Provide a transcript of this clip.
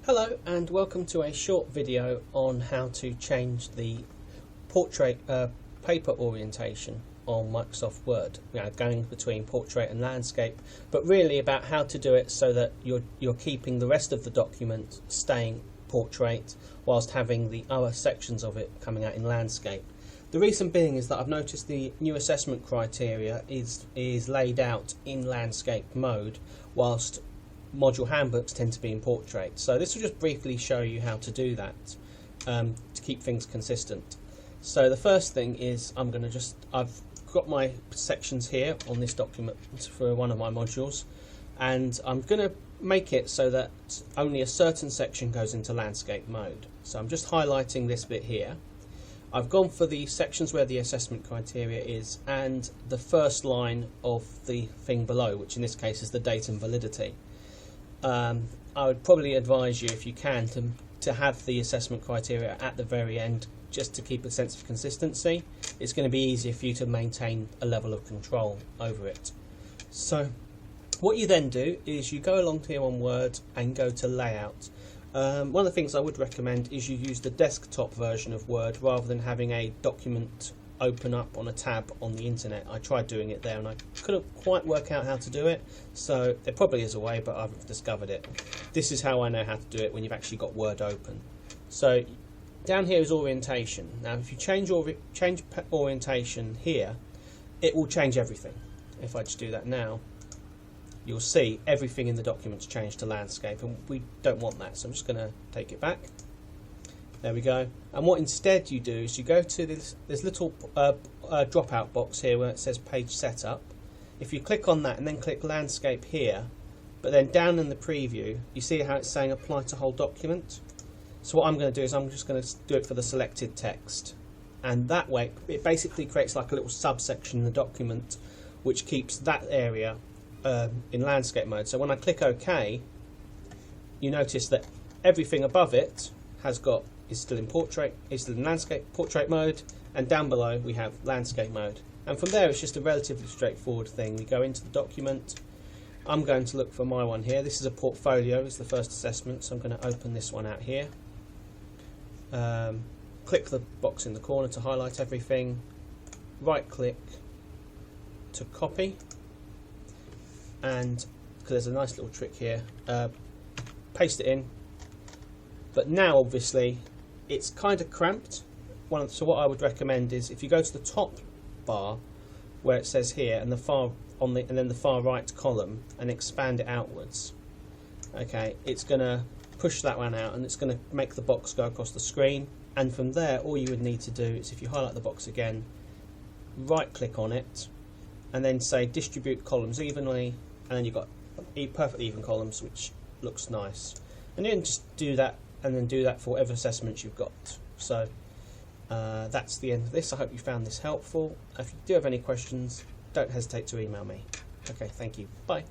Hello and welcome to a short video on how to change the portrait paper orientation on Microsoft Word. Going between portrait and landscape, but really about how to do it so that you're keeping the rest of the document staying portrait whilst having the other sections of it coming out in landscape. The reason being is that I've noticed the new assessment criteria is laid out in landscape mode whilst module handbooks tend to be in portrait. So this will just briefly show you how to do that to keep things consistent. So the first thing is I've got my sections here on this document for one of my modules, and I'm going to make it so that only a certain section goes into landscape mode. So I'm just highlighting this bit here. I've gone for the sections where the assessment criteria is and the first line of the thing below, which in this case is the date and validity. I would probably advise you, if you can, to have the assessment criteria at the very end, just to keep a sense of consistency. It's going to be easier for you to maintain a level of control over it. So what you then do is you go along here on Word and go to Layout. One of the things I would recommend is you use the desktop version of Word rather than having a document open up on a tab on the internet. I tried doing it there and I couldn't quite work out how to do it, so there probably is a way, but I've discovered it. This is how I know how to do it when you've actually got Word open. So down here is orientation. Now if you change orientation here, it will change everything. If I just do that now, you'll see everything in the document's changed to landscape, and we don't want that, so I'm just going to take it back. There we go. And what instead you do is you go to this little drop-out box here where it says Page Setup. If you click on that and then click Landscape here, but then down in the preview, you see how it's saying Apply to Whole Document. So what I'm going to do is I'm just going to do it for the selected text. And that way, it basically creates like a little subsection in the document which keeps that area in landscape mode. So when I click OK, you notice that everything above it is still in portrait, is still in landscape portrait mode, and down below we have landscape mode. And from there it's just a relatively straightforward thing. We go into the document. I'm going to look for my one here. This is a portfolio, it's the first assessment, so I'm going to open this one out here. Click the box in the corner to highlight everything, right click to copy, and because there's a nice little trick here, paste it in. But now obviously it's kind of cramped. So what I would recommend is if you go to the top bar where it says here and then the far right column and expand it outwards. Okay, it's going to push that one out and it's going to make the box go across the screen. And from there, all you would need to do is, if you highlight the box again, right click on it and then say distribute columns evenly, and then you've got perfectly even columns, which looks nice. And then just do that, and then do that for whatever assessments you've got. So that's the end of this. I hope you found this helpful. If you do have any questions, don't hesitate to email me. Okay, thank you. Bye.